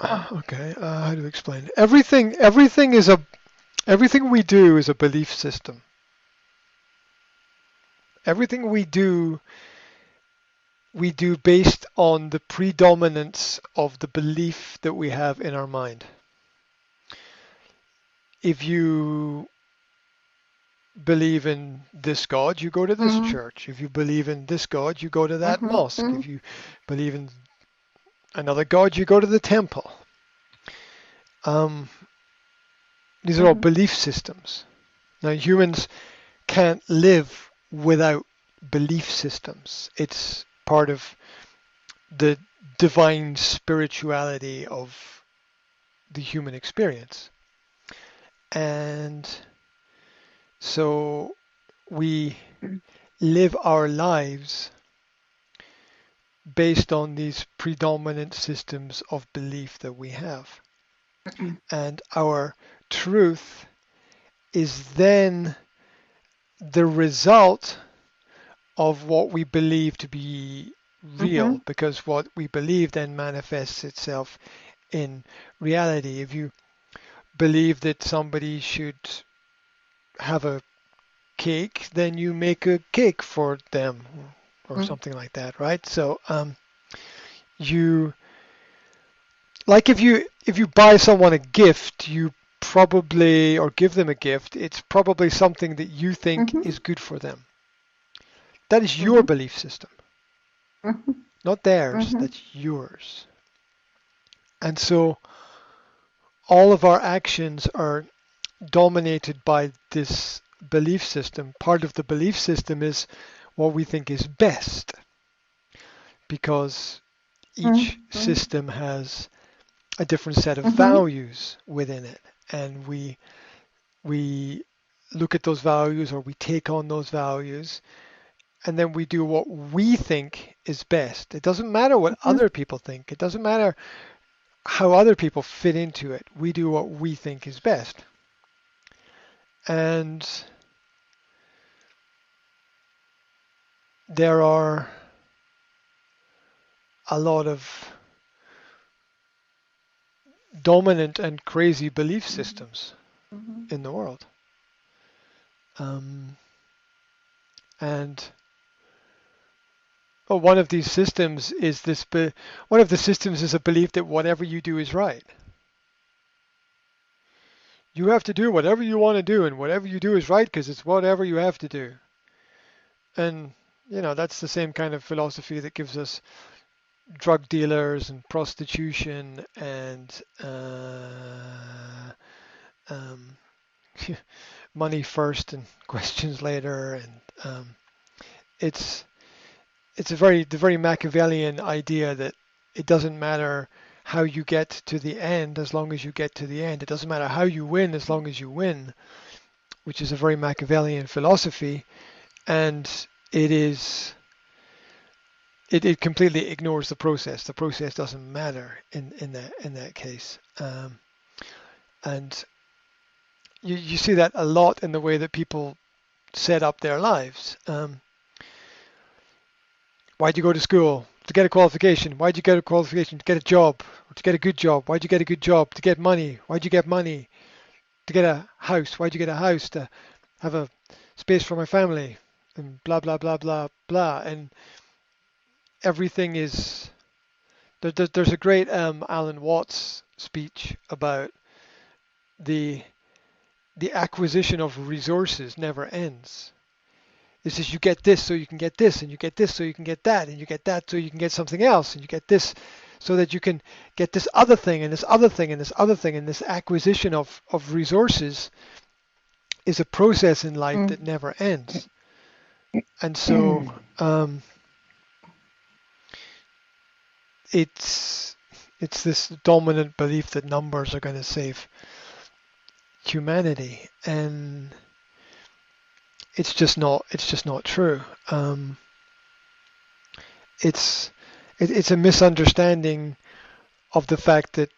Okay, how to explain it? Everything we do is a belief system. Everything we do based on the predominance of the belief that we have in our mind. If you believe in this God, you go to this Mhm. church. If you believe in this God, you go to that Mhm. mosque. Mhm. If you believe in another God, you go to the temple. Um, these are all Mhm. belief systems. Now, humans can't live without belief systems. It's part of the divine spirituality of the human experience. And so we live our lives based on these predominant systems of belief that we have. Mhm. And our truth is then the result of what we believe to be real, Mhm. because what we believe then manifests itself in reality. If you believe that somebody should have a cake, then you make a cake for them or Mhm. something like that, right? So you like if you buy someone a gift, you probably or give them a gift, it's probably something that you think Mhm. is good for them. That is your Mhm. belief system, Mhm. not theirs. Mhm. That's yours. And so all of our actions are dominated by this belief system. Part of the belief system is what we think is best because each Mhm. system has a different set of Mhm. values within it, and we look at those values or we take on those values, and then we do what we think is best. It doesn't matter what Mhm. other people think. It doesn't matter how other people fit into it. We do what we think is best. And there are a lot of dominant and crazy belief Mhm. systems Mhm. in the world. Um, and one of these systems is one of the systems is a belief that whatever you do is right. You have to do whatever you want to do, and whatever you do is right because it's whatever you have to do. And that's the same kind of philosophy that gives us drug dealers and prostitution and um, money first and questions later. And it's it's the very Machiavellian idea that it doesn't matter how you get to the end as long as you get to the end. It doesn't matter how you win as long as you win, which is a very Machiavellian philosophy, and it is it completely ignores the process. The process doesn't matter in that case, and you see that a lot in the way that people set up their lives. Why'd you go to school? To get a qualification. Why'd you get a qualification? To get a job. Or to get a good job. Why'd you get a good job? To get money. Why'd you get money? To get a house. Why'd you get a house? To have a space for my family. And blah, blah, blah, blah, blah. And everything is. There's a great Alan Watts speech about the the acquisition of resources never ends. It says you get this so you can get this, and you get this so you can get that, and you get that so you can get something else, and you get this so that you can get this other thing, and this other thing, and this other thing, and this acquisition of resources is a process in life that never ends. And so Mhm. um, it's it's this dominant belief that numbers are going to save humanity, and it's just not true. It's it's a misunderstanding of the fact that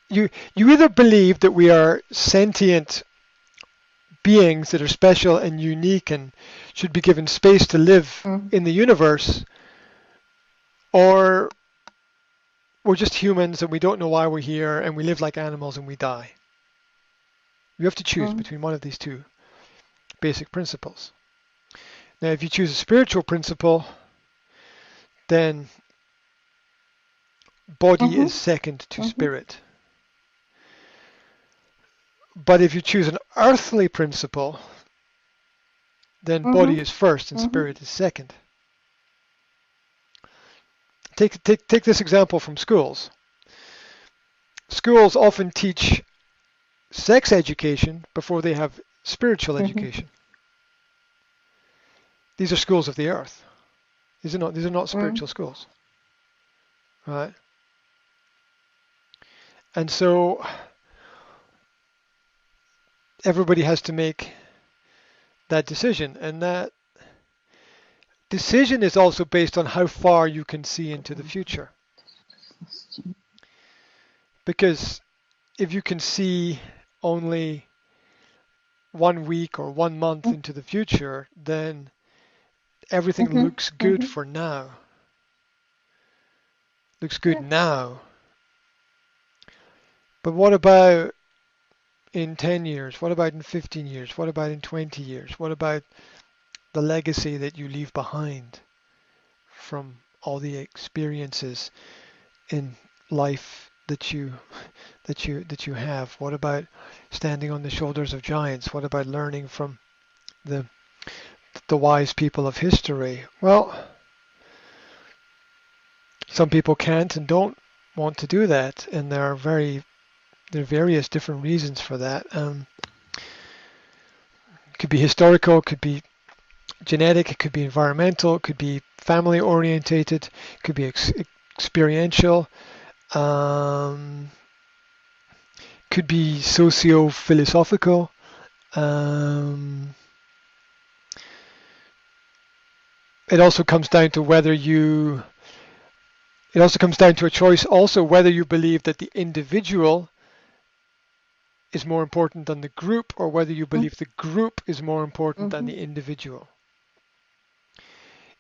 you either believe that we are sentient beings that are special and unique and should be given space to live Mhm. in the universe, or we're just humans and we don't know why we're here and we live like animals and we die. You have to choose Mm. between one of these two basic principles. Now, if you choose a spiritual principle, then body is Mhm. second to Mhm. spirit. But if you choose an earthly principle, then body Mhm. is first and Mhm. spirit is second. Take this example from schools. Schools often teach sex education before they have spiritual Mhm. education. These are schools of the earth. These are not Mm. spiritual schools, right? And so everybody has to make that decision, and that decision is also based on how far you can see into the future. Because if you can see only 1 week or 1 month into the future, then everything Mhm. looks good Mhm. for now. Looks good Yeah. now. But what about in 10 years? What about in 15 years? What about in 20 years? What about the legacy that you leave behind from all the experiences in life that you have? What about standing on the shoulders of giants? What about learning from the the wise people of history? Well, some people can't and don't want to do that, and there are various different reasons for that. It could be historical, it could be genetic, it could be environmental, it could be family orientated, it could be experiential, um, could be socio philosophical. Um, it also comes down to whether you it also comes down to a choice also whether you believe that the individual is more important than the group or whether you Mm. believe the group is more important than Mhm. the individual.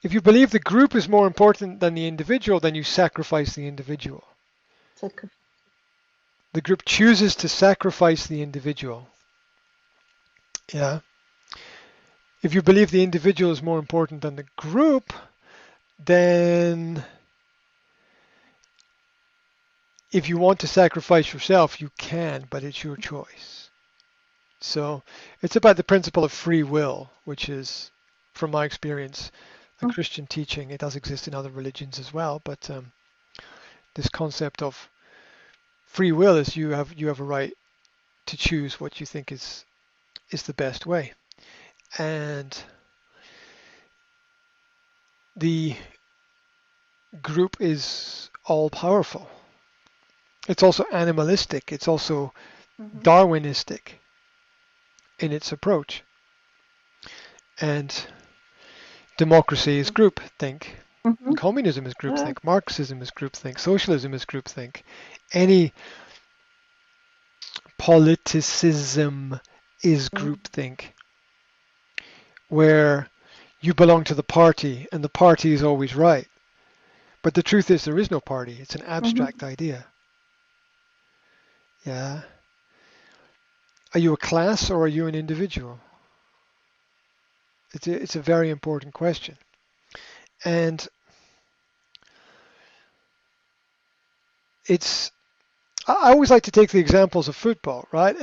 If you believe the group is more important than the individual, then you sacrifice the individual. Sacri- The group chooses to sacrifice the individual. Yeah. If you believe the individual is more important than the group, then if you want to sacrifice yourself, you can, but it's your choice. So it's about the principle of free will, which is, from my experience, a Mm. Christian teaching. It does exist in other religions as well, but this concept of free will is you have a right to choose what you think is the best way. And the group is all powerful. It's also animalistic. It's also Mhm. Darwinistic in its approach. And democracy is groupthink. Mhm. Communism is Yeah. groupthink. Marxism is groupthink. Socialism is groupthink. Any politicism is Mm. groupthink, where you belong to the party and the party is always right. But the truth is, there is no party. It's an Mhm. abstract idea. Yeah. Are you a class or are you an individual? It's a very important question. And it's I always like to take the examples of football, right?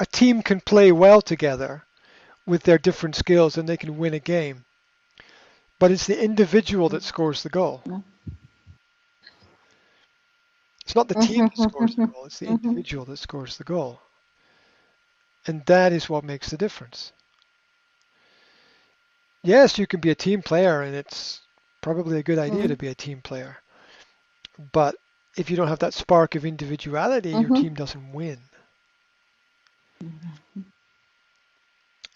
A team can play well together with their different skills and they can win a game, but it's the individual that scores the goal. No. It's not the team Mhm. that scores the Mhm. goal, it's the Mhm. individual that scores the goal. And that is what makes the difference. Yes, you can be a team player and it's probably a good idea to Mhm. be a team player, but if you don't have that spark of individuality, your Mhm. team doesn't win. Mhm.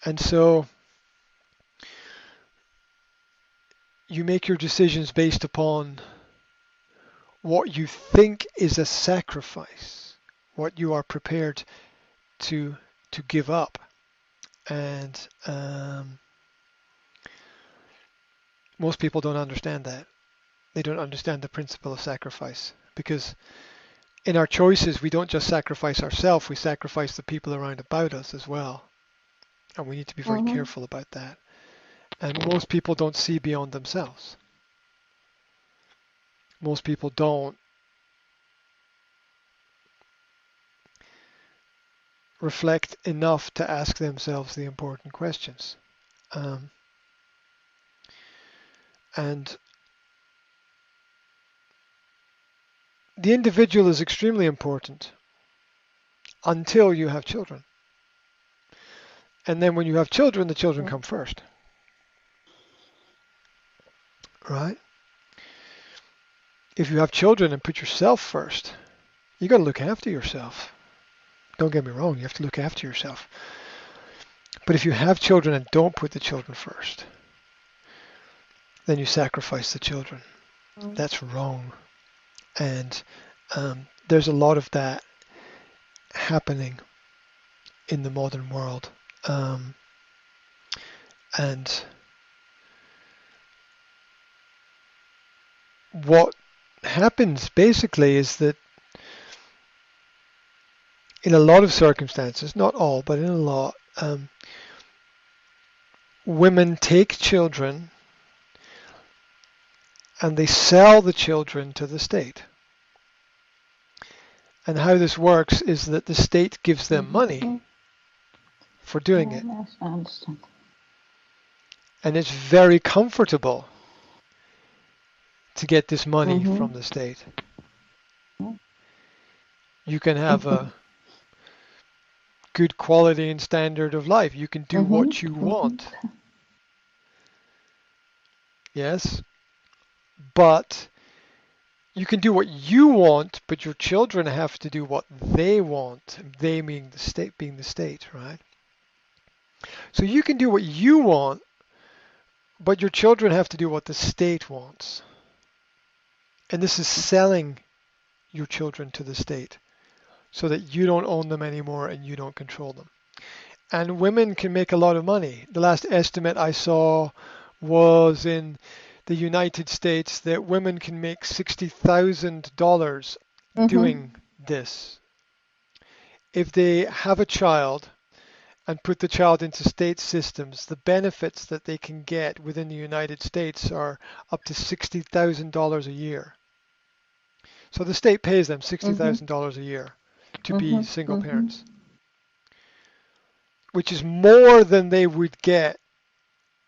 And so you make your decisions based upon what you think is a sacrifice, what you are prepared to to give up, and most people don't understand that. They don't understand the principle of sacrifice. because in our choices, we don't just sacrifice ourselves, we sacrifice the people around about us as well. And we need to be very Mhm. careful about that. And most people don't see beyond themselves. Most people don't reflect enough to ask themselves the important questions. Um, and the individual is extremely important until you have children. And then when you have children, the children come first, right? If you have children and put yourself first, you got to look after yourself. Don't get me wrong, you have to look after yourself. But if you have children and don't put the children first, then you sacrifice the children. That's wrong. And there's a lot of that happening in the modern world. And what happens basically is that in a lot of circumstances, not all, but in a lot, women take children and they sell the children to the state. And how this works is that the state gives them money for doing it. Yes, I understand. And it's very comfortable to get this money from Mhm. the state. You can have a good quality and standard of life. You can do Mhm. what you Mhm. want. Yes, but you can do what you want, but your children have to do what they want. They meaning the state, being the state, right? So you can do what you want, but your children have to do what the state wants. And this is selling your children to the state so that you don't own them anymore and you don't control them. And women can make a lot of money. The last estimate I saw was in the United States that women can make $60,000 Mhm. doing this. If they have a child and put the child into state systems, the benefits that they can get within the United States are up to $60,000 a year. So the state pays them Mhm. $60,000 a year to be Mhm. single Mhm. parents, which is more than they would get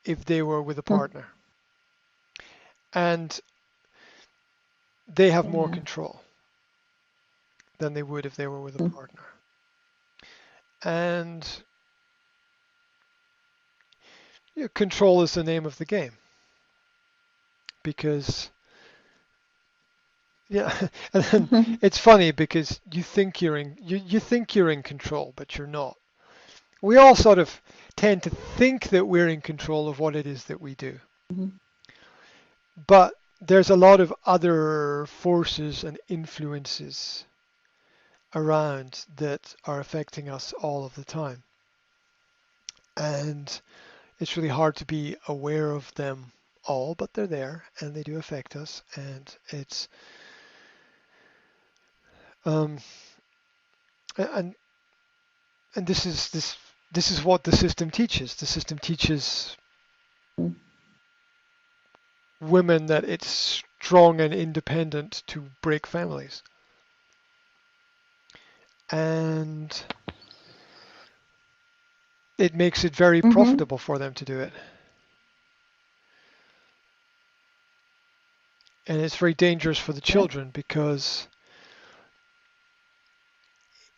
if they were with a Mhm. partner. And they have more Yeah. control than they would if they were with a Mhm. partner. And control is the name of the game because yeah, and then Mhm. it's funny because you think you're in control, but you're not. We all sort of tend to think that we're in control of what it is that we do. Mhm. But there's a lot of other forces and influences around that are affecting us all of the time. And it's really hard to be aware of them all, but they're there and they do affect us. And it's um, and and this is what the system teaches. The system teaches women that it's strong and independent to break families. And it makes it very Mhm. profitable for them to do it. And it's very dangerous for the Yeah. children because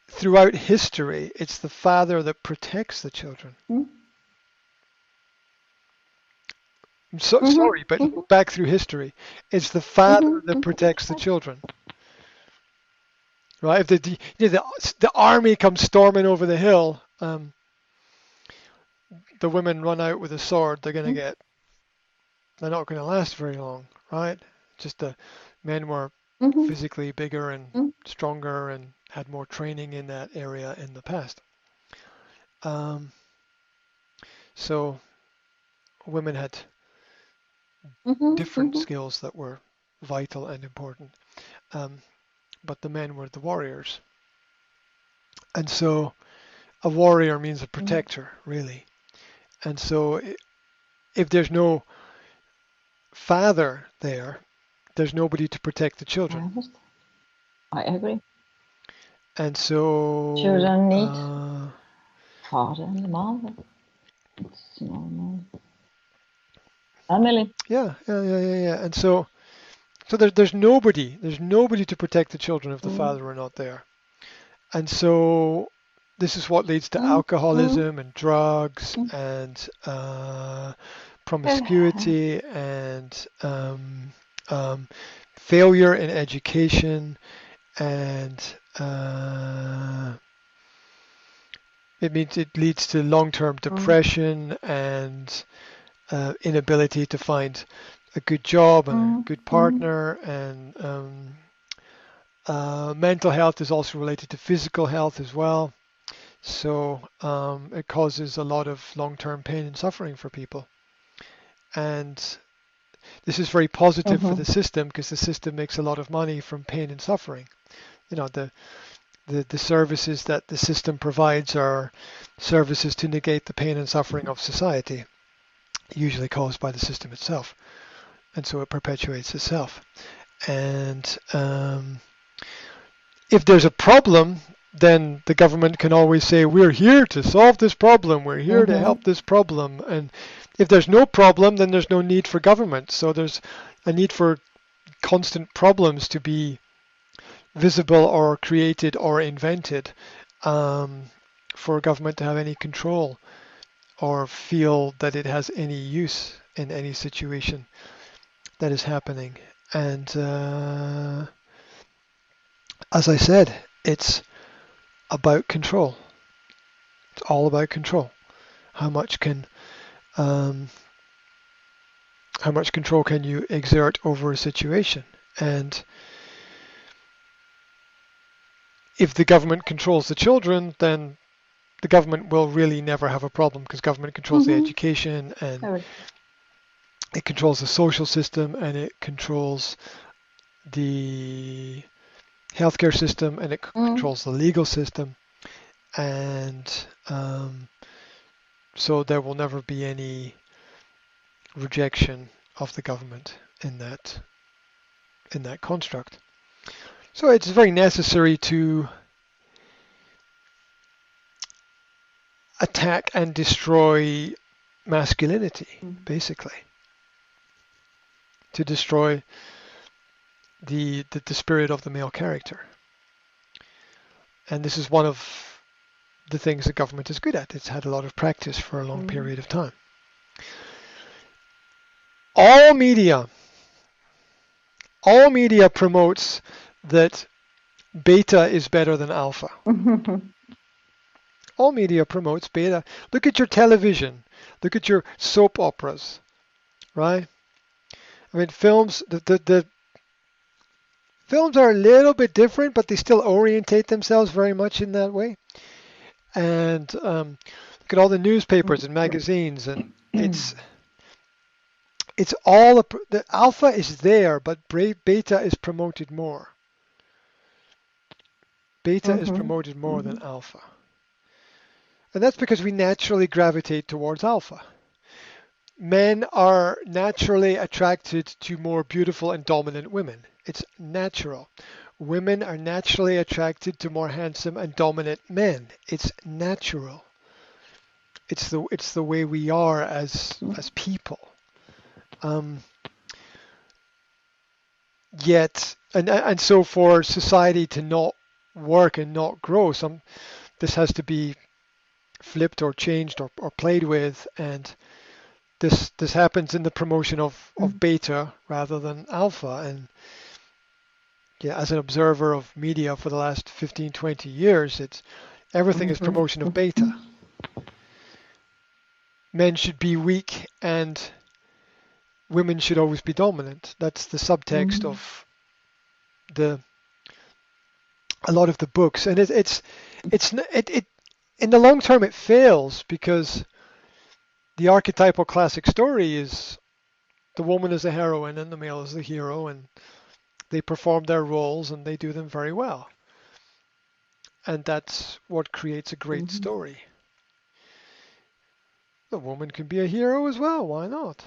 throughout history, it's the father that protects the children. Mhm. I'm so Mhm. sorry, but Mhm. back through history, it's the father Mhm. that Mhm. That's protects the right. children, right? If the army comes storming over the hill, the women run out with a sword. They're not going to last very long, right? Just the men were Mhm. physically bigger and Mhm. stronger and had more training in that area in the past. Um, so women had Mhm. different Mhm. skills that were vital and important. Um, but the men were the warriors. And so a warrior means a protector, really. And so if there's no father there, there's nobody to protect the children. I agree. And so Children need father and mother. It's normal. Family. Yeah. And so there's nobody to protect the children if the father are not there. And so this is what leads to alcoholism and drugs and promiscuity and failure in education, and it leads to long-term depression and inability to find a good job and a good partner, and mental health is also related to physical health as well. So it causes a lot of long-term pain and suffering for people. And this is very positive for the system, because the system makes a lot of money from pain and suffering. You know, the services that the system provides are services to negate the pain and suffering of society, usually caused by the system itself. And so it perpetuates itself. And if there's a problem, then the government can always say, we're here to solve this problem, we're here to help this problem. And if there's no problem, then there's no need for government. So there's a need for constant problems to be visible or created or invented for government to have any control or feel that it has any use in any situation that is happening. And as I said, it's about control. It's all about control. How much control can you exert over a situation? And if the government controls the children, then the government will really never have a problem, because government controls the education, and it controls the social system, and it controls the healthcare system, and it controls the legal system. And so there will never be any rejection of the government in that construct. So it's very necessary to attack and destroy masculinity, basically, to destroy the spirit of the male character. And this is one of the things the government is good at. It's had a lot of practice for a long period of time. All media promotes that beta is better than alpha. All media promotes beta. Look at your television. Look at your soap operas, right? I mean, films, the films are a little bit different, but they still orientate themselves very much in that way. And look at all the newspapers and magazines, and it's all the alpha is there, but beta is promoted more. Beta is promoted more than alpha. And that's because we naturally gravitate towards alpha. Men are naturally attracted to more beautiful and dominant women. It's natural. Women are naturally attracted to more handsome and dominant men. It's natural. It's the way we are as people. Yet, and so for society to not work and not grow, this has to be flipped or changed or played with, and this happens in the promotion of beta rather than alpha. And yeah, as an observer of media for the last 15-20 years, everything is promotion of beta. Men should be weak and women should always be dominant. That's the subtext of a lot of the books, and it in the long term it fails, because the archetypal classic story is the woman is the heroine and the male is the hero, and they perform their roles and they do them very well. And that's what creates a great Mm-hmm. story. The woman can be a hero as well, why not?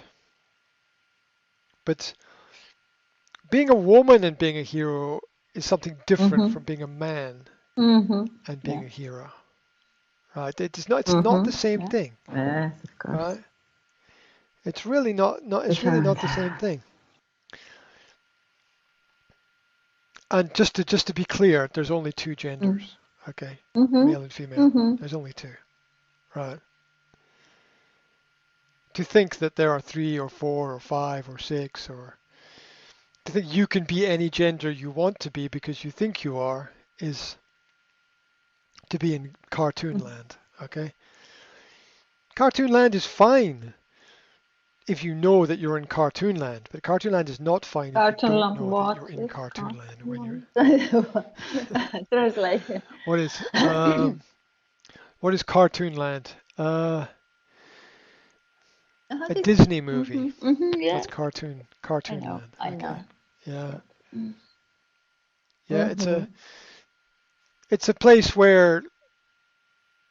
But being a woman and being a hero is something different Mm-hmm. from being a man Mm-hmm. and being Yeah. a hero, right? It's not the Mm-hmm. same Yeah. thing, Yes, of course. right? It's really not it's It really not can't. the same thing. And just to be clear, there's only two genders, okay? Mm-hmm. Male and female. Mm-hmm. There's only two, right? To think that there are three or four or five or six, or to think you can be any gender you want to be because you think you are, is to be in cartoon land, okay? Cartoon land is fine if you know that you're in cartoon land, but cartoon land is not fine if you Cartoon don't land. know that What you're in is cartoon land when you're. cartoon land? Translation. What is what is cartoon land? A This. Disney movie. Mm-hmm. Mm-hmm. Yeah. That's cartoon I cartoon know. land. I Okay. know. Yeah. Yeah, Mm-hmm. it's a place where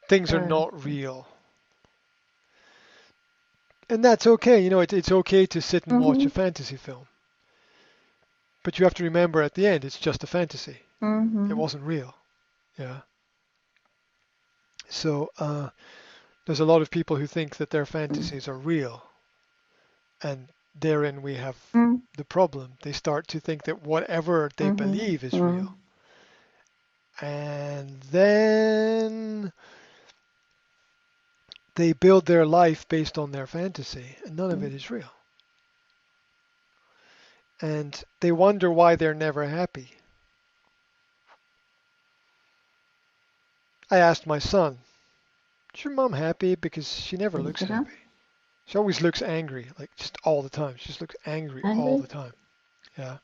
things are Mm. not real. And that's okay. It's okay to sit and watch Mm-hmm. a fantasy film. But you have to remember at the end it's just a fantasy. It Mm-hmm. wasn't real. Yeah. So there's a lot of people who think that their fantasies are real, and therein we have the problem. They start to think that whatever they Mm-hmm. believe is Mm-hmm. real. And then they build their life based on their fantasy, and none of it is real. And they wonder why they're never happy. I asked my son, is your mom happy? Because she never looks Instagram. happy. She always looks angry, like just all the time. She just looks angry all Angry. the time. Yeah.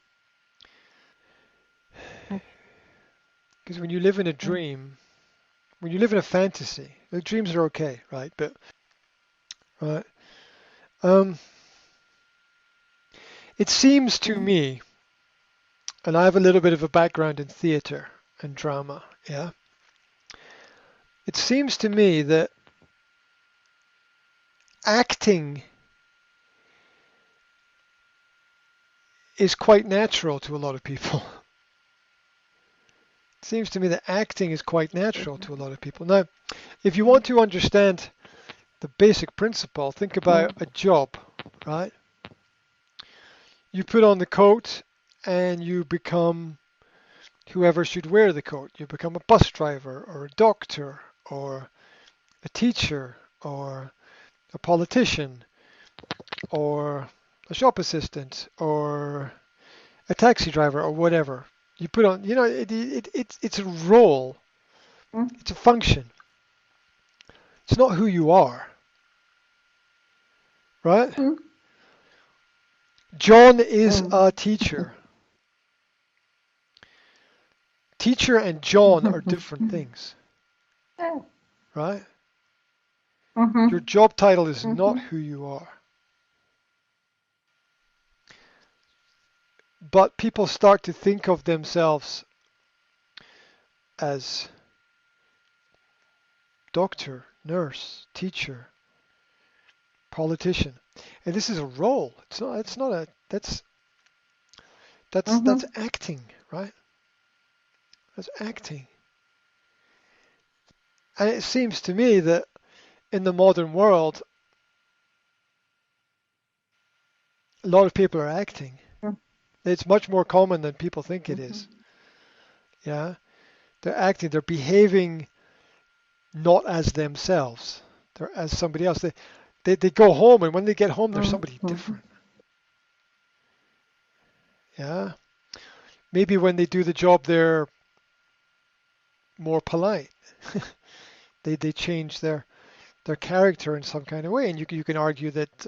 Like, Because when you live in a dream, when you live in a fantasy, the dreams are okay, right? But right, um, it seems to me, and I have a little bit of a background in theater and drama. Yeah, it seems to me that acting is quite natural to a lot of people. It seems to me that acting is quite natural to a lot of people. Now, if you want to understand the basic principle, think about a job, right? You put on the coat and you become whoever should wear the coat. You become a bus driver or a doctor or a teacher or a politician or a shop assistant or a taxi driver or whatever. You put on, it's a role, it's a function. It's not who you are, right? John is a teacher. Teacher and John are different things, yeah. right? Your Mm-hmm. job title is not Mm-hmm. who you are. But people start to think of themselves as doctor, nurse, teacher, politician. And this is a role. It's not a that's Mm-hmm. acting, right? That's acting. And it seems to me that in the modern world a lot of people are acting. It's much more common than people think it is. Mm-hmm. Yeah? They're acting, they're behaving not as themselves. They're as somebody else. They go home and when they get home they're somebody Mm-hmm. different. Yeah? Maybe when they do the job they're more polite. They change their character in some kind of way, and you can argue that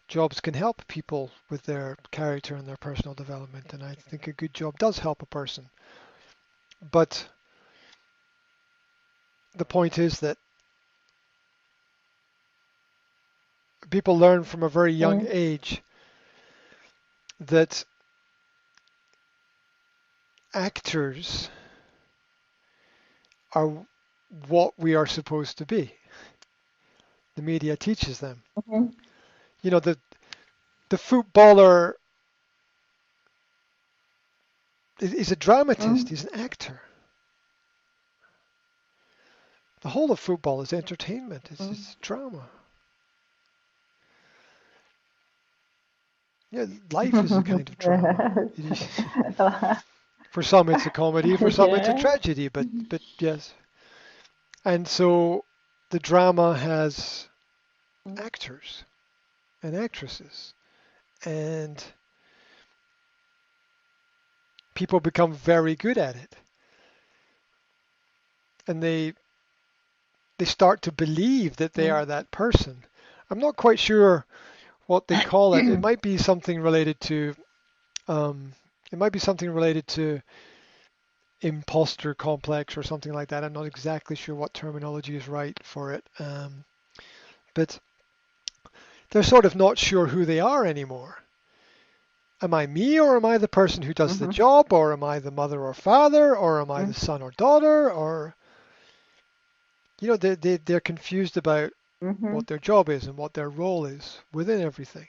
jobs can help people with their character and their personal development, and I think a good job does help a person. But the point is that people learn from a very young age that actors are what we are supposed to be. The media teaches them. Mm-hmm. You know, the footballer is a dramatist. He's an actor. The whole of football is entertainment. It's drama. Yeah, life is a kind of drama. For some, it's a comedy. For some, it's a Yeah. tragedy. But yes. And so the drama has actors and actresses, and people become very good at it, and they start to believe that they are that person. I'm not quite sure what they call it. It might be something related to um, it might be something related to imposter complex or something like that. I'm not exactly sure what terminology is right for it, but they're sort of not sure who they are anymore. Am I me, or am I the person who does the job, or am I the mother or father, or am I the son or daughter, or they're confused about what their job is and what their role is within everything.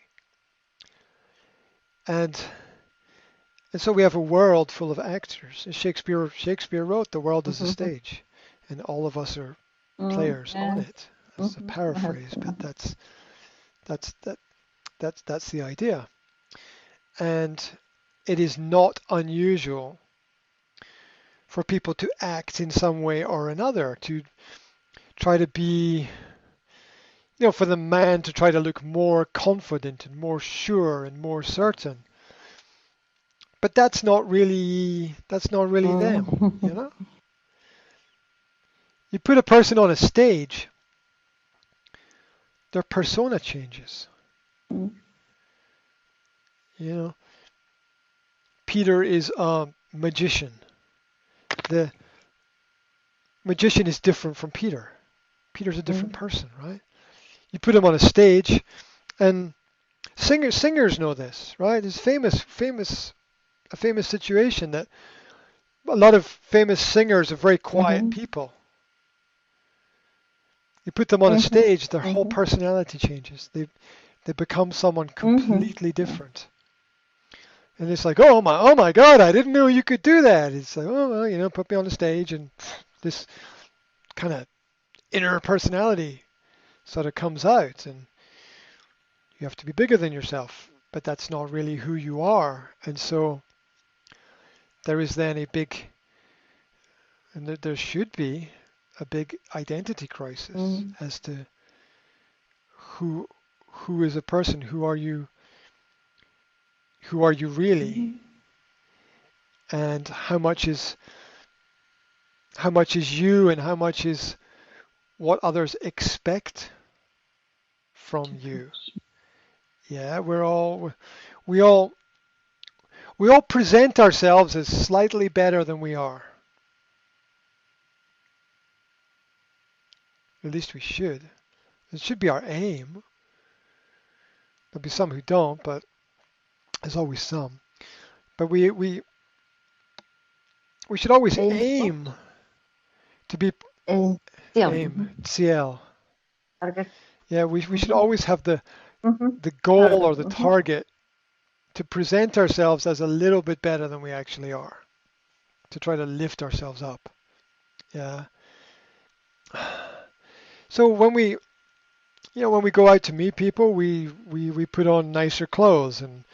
And so we have a world full of actors. As Shakespeare wrote, the world is a stage, and all of us are players on it. That's a paraphrase, but that's the idea. And it is not unusual for people to act in some way or another, to try to be, for the man to try to look more confident and more sure and more certain. But that's not really them, You put a person on a stage, their persona changes. Peter is a magician. The magician is different from Peter. Peter's a different person, right? You put him on a stage, and singers know this, right? It's a famous situation that a lot of famous singers are very quiet people. You put them on a stage, their whole personality changes. They become someone completely different. And it's like, oh my God, I didn't know you could do that. It's like, oh well, put me on the stage, and this kind of inner personality sort of comes out, and you have to be bigger than yourself, but that's not really who you are. And so there is then there should be a big identity crisis as to who is a person, who are you really, and how much is you, and how much is what others expect from you. Yeah, we all present ourselves as slightly better than we are. At least we should. It should be our aim. There'll be some who don't, but there's always some. But we should always aim to be CL. Yeah, we should always have the goal or the target to present ourselves as a little bit better than we actually are, to try to lift ourselves up. Yeah. So when we go out to meet people, we put on nicer clothes, and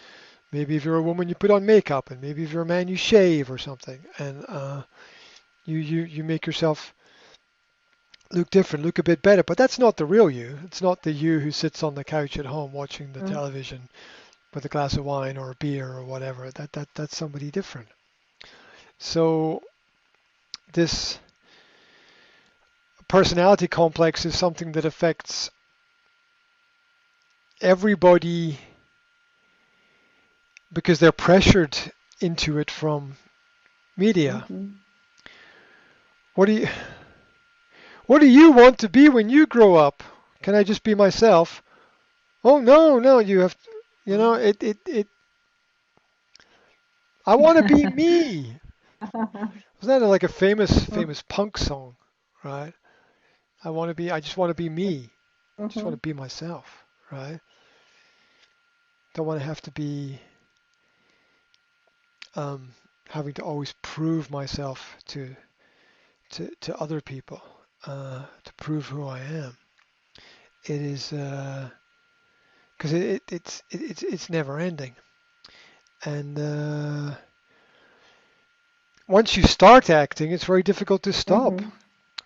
maybe if you're a woman, you put on makeup, and maybe if you're a man, you shave or something, and you make yourself look different, look a bit better. But that's not the real you. It's not the you who sits on the couch at home watching the television with a glass of wine or a beer or whatever. That's somebody different. So this personality complex is something that affects everybody because they're pressured into it from media. What do you want to be when you grow up? Can I just be myself? Oh no, you have, I want to be me. Wasn't that like a famous punk song, right? I just want to be me. I just want Mhm. to be myself, right? Don't want to have to be um, having to always prove myself to other people, to prove who I am. It is because it's never ending, and once you start acting, it's very difficult to stop Mhm.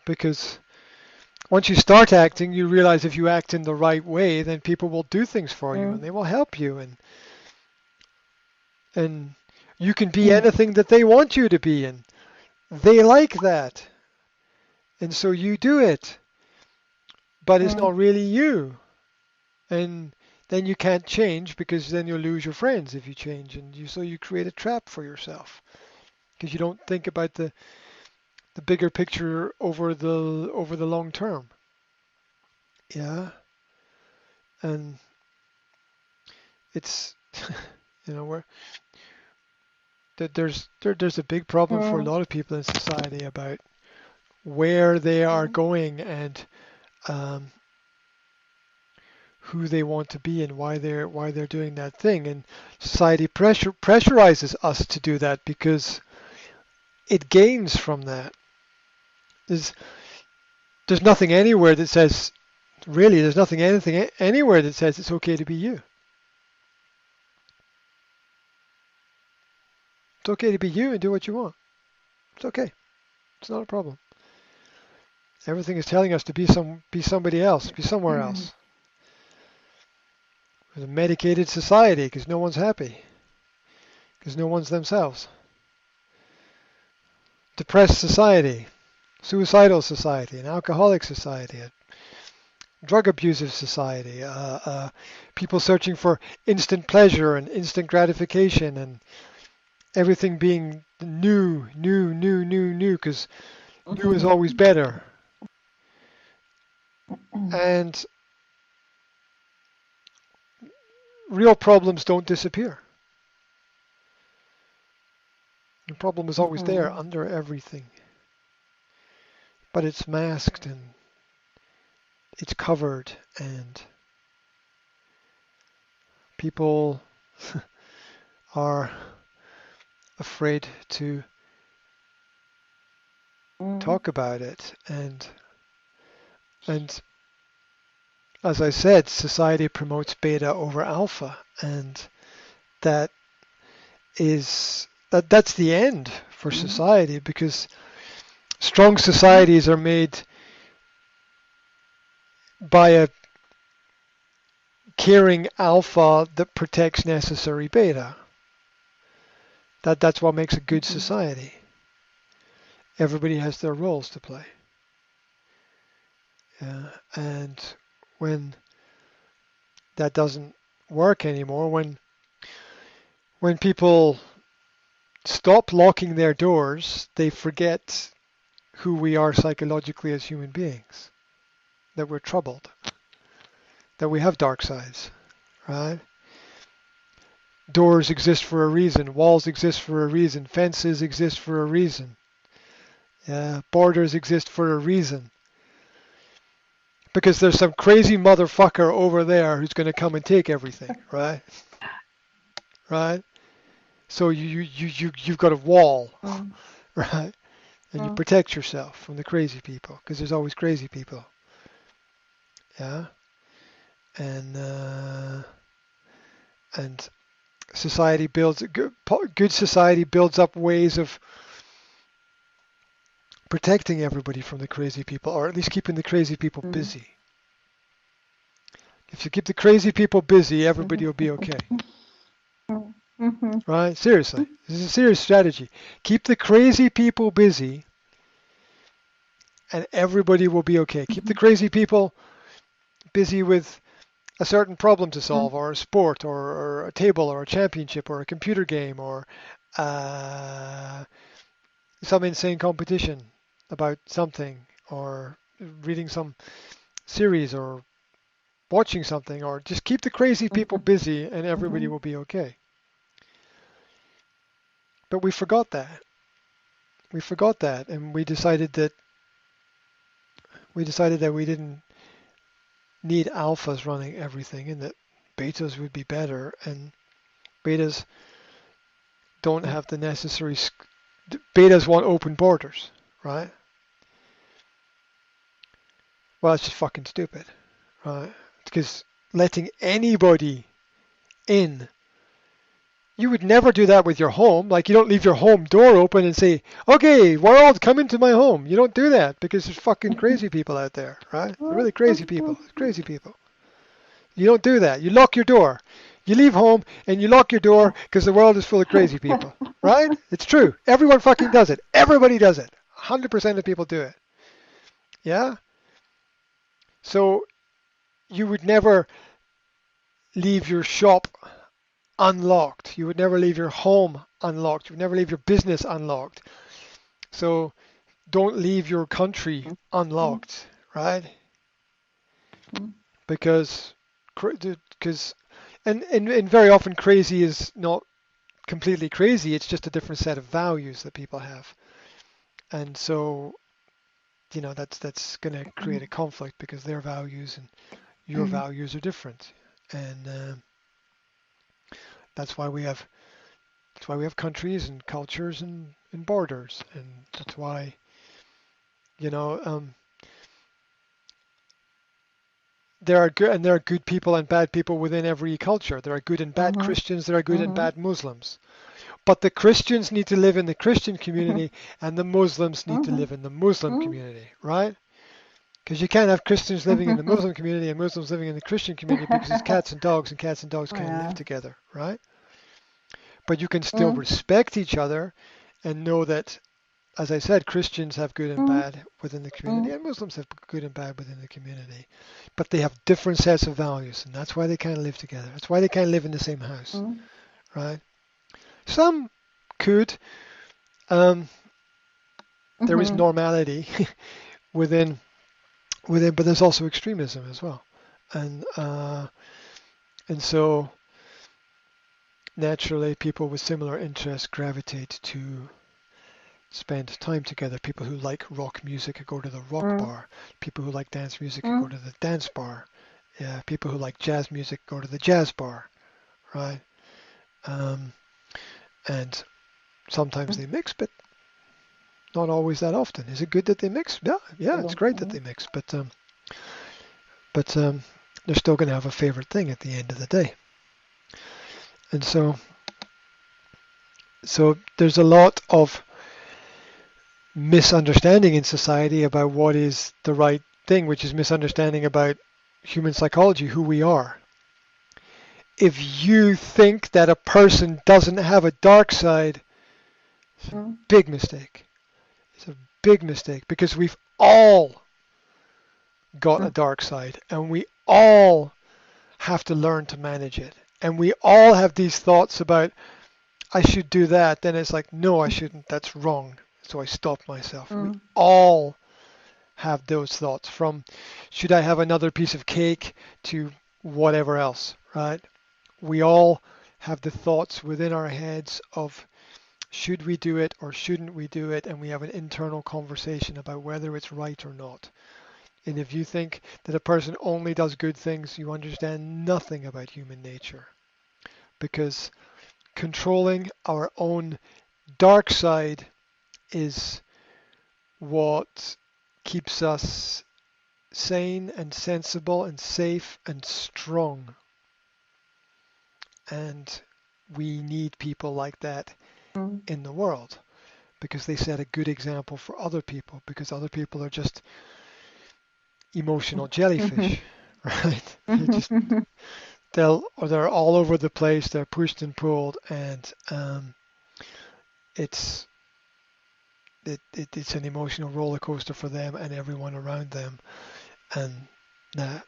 because once you start acting, you realize if you act in the right way, then people will do things for you and Mm. they will help you, and you can be Mm. anything that they want you to be, and they like that, and so you do it, but it's Mm. not really you, and then you can't change because then you'll lose your friends if you change, and you create a trap for yourself because you don't think about the bigger picture over the long term. Yeah, and it's where there's a big problem for a Mm. lot of people in society about where they are Mm. going and um, who they want to be and why they're doing that thing. And society pressurizes us to do that because it gains from that. There's there's nothing anywhere that says really there's nothing anything anywhere that says it's okay to be you. It's okay to be you and do what you want. It's okay. It's not a problem. Everything is telling us to be somebody else, be somewhere Mm. else. It's a medicated society because no one's happy, because no one's themselves. Depressed society, suicidal society, an alcoholic society, a drug abusive society, people searching for instant pleasure and instant gratification and everything being new, new, new, new, new, because new is always Mhm. better. And real problems don't disappear. The problem is always there Mhm. under everything, but it's masked and it's covered, and people are afraid to Mm. talk about it. And as I said, society promotes beta over alpha, and that that's the end for Mm. society because strong societies are made by a caring alpha that protects necessary beta. That's what makes a good Mhm. society. Everybody has their roles to play. Yeah. And when that doesn't work anymore, when people stop locking their doors, they forget who we are psychologically as human beings, that we're troubled, that we have dark sides, right? Doors exist for a reason, walls exist for a reason, fences exist for a reason, yeah, borders exist for a reason. Because there's some crazy motherfucker over there who's going to come and take everything, right? Right? So you've got a wall, Mm. right? And you Mm. protect yourself from the crazy people because there's always crazy people, yeah. And and society builds good society builds up ways of protecting everybody from the crazy people, or at least keeping the crazy people Mm. busy. If you keep the crazy people busy, everybody Mhm. will be okay, Mm. Mhm. right? Seriously, this is a serious strategy. Keep the crazy people busy, and everybody will be okay. Keep the Mhm. crazy people busy with a certain problem to Mm. solve, or a sport, or a table, or a championship, or a computer game, or uh, some insane competition about something, or reading some series, or watching something, or just keep the crazy people Mhm. busy, and everybody Mhm. will be okay. But we forgot that. we forgot that, and we decided that we didn't need alphas running everything, and that betas would be better, and betas don't have the necessary. Betas want open borders, right? Well, it's just fucking stupid, right? Because letting anybody in, you would never do that with your home. Like, you don't leave your home door open and say, "Okay, world, come into my home." You don't do that because there's fucking crazy people out there, right? They're really crazy people. Crazy people. You don't do that. You lock your door. You leave home and you lock your door because the world is full of crazy people, right? It's true. Everyone fucking does it. Everybody does it. 100% of people do it. Yeah? So you would never leave your shop unlocked. You would never leave your home unlocked. You would never leave your business unlocked. So don't leave your country unlocked, right? Because and very often crazy is not completely crazy. It's just a different set of values that people have, and so that's going to create a conflict because their values and your values are different, and that's why we have countries and cultures and borders, and that's why there are good people and bad people within every culture. There are good and bad Christians. There are good and bad Muslims. But the Christians need to live in the Christian community, and the Muslims need to live in the Muslim community, right? Because you can't have Christians living in the Muslim community and Muslims living in the Christian community because it's cats and dogs can't live together, right? But you can still respect each other and know that, as I said, Christians have good and bad within the community, and Muslims have good and bad within the community. But they have different sets of values, and that's why they can't live together. That's why they can't live in the same house, right? Some could. There is normality within, but there's also extremism as well, and so naturally people with similar interests gravitate to spend time together. People who like rock music go to the rock bar. People who like dance music go to the dance bar. Yeah, people who like jazz music go to the jazz bar, right? And sometimes they mix, but not always that often. Is it good that they mix? Yeah, it's great that they mix, but they're still going to have a favorite thing at the end of the day. And so there's a lot of misunderstanding in society about what is the right thing, which is misunderstanding about human psychology, who we are. If you think that a person doesn't have a dark side, it's a big mistake. It's a big mistake because we've all got a dark side and we all have to learn to manage it. And we all have these thoughts about, I should do that. Then it's like, no, I shouldn't. That's wrong. So I stop myself. We all have those thoughts, from should I have another piece of cake to whatever else, right? We all have the thoughts within our heads of should we do it or shouldn't we do it, and we have an internal conversation about whether it's right or not. And if you think that a person only does good things, you understand nothing about human nature, because controlling our own dark side is what keeps us sane and sensible and safe and strong. And we need people like that in the world, because they set a good example for other people, because other people are just emotional jellyfish, right? They're all over the place, they're pushed and pulled, and it's an emotional roller coaster for them and everyone around them, and that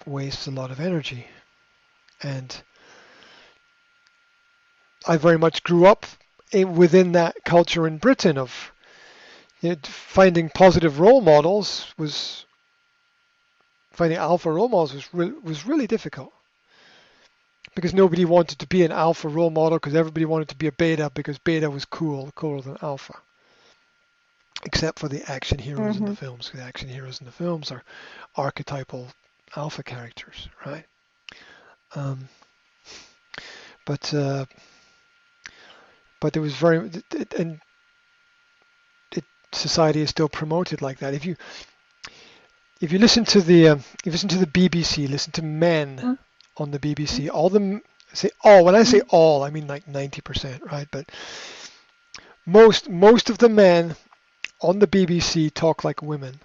wastes a lot of energy. And I very much grew up within that culture in Britain of finding positive role models finding alpha role models was really difficult, because nobody wanted to be an alpha role model because everybody wanted to be a beta because beta was cooler than alpha. Except for the action heroes in the films. The action heroes in the films are archetypal alpha characters, right? But there was and society is still promoted like that. If you listen to the BBC, listen to Men on the BBC. All them say all. When I say all, I mean like 90%, right? But most of the men on the BBC talk like women.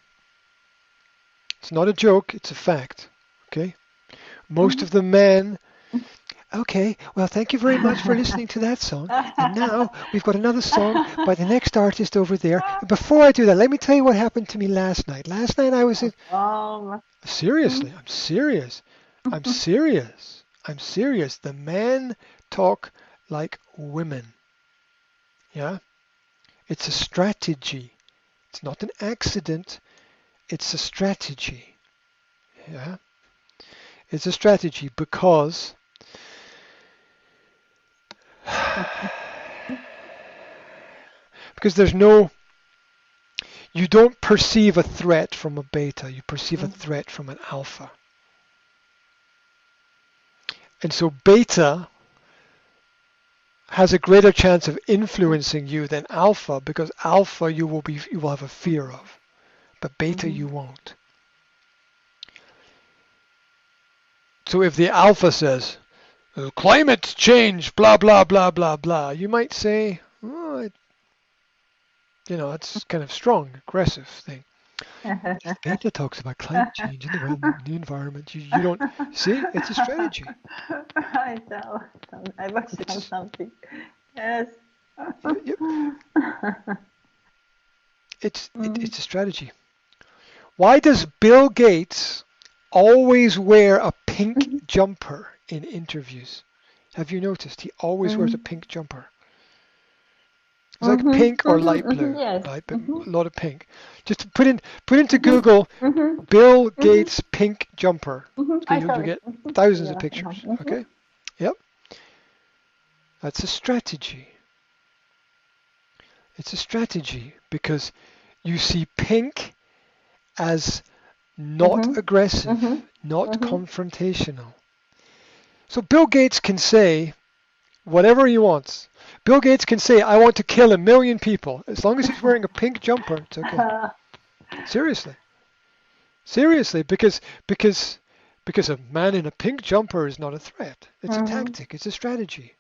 It's not a joke, it's a fact. Okay? Most of the men. Okay, well, thank you very much for listening to that song. And now we've got another song by the next artist over there. Before I do that, let me tell you what happened to me last night. Last night I was in... Seriously, I'm serious. I'm serious. I'm serious. The men talk like women. Yeah? It's a strategy. It's not an accident. It's a strategy. Yeah? It's a strategy because there's no, you don't perceive a threat from a beta, you perceive a threat from an alpha. And so beta has a greater chance of influencing you than alpha because alpha you will have a fear of, but beta you won't. So if the alpha says, climate change, blah, blah, blah, blah, blah, you might say, oh, it's kind of strong, aggressive thing. Beta talks about climate change in the world, the environment. You don't see, it's a strategy. I know. I was on something. Yes. It's a strategy. Why does Bill Gates always wear a pink jumper in interviews? Have you noticed? He always wears a pink jumper. It's like pink or light blue, yes. right? But a lot of pink. Just put into Google Bill Gates pink jumper. Okay, you'll get thousands of pictures. Okay? Yep. That's a strategy. It's a strategy because you see pink as not aggressive, not confrontational. So Bill Gates can say whatever he wants. Bill Gates can say, I want to kill 1 million people. As long as he's wearing a pink jumper, it's okay. Seriously. Seriously, because a man in a pink jumper is not a threat. It's a tactic. It's a strategy.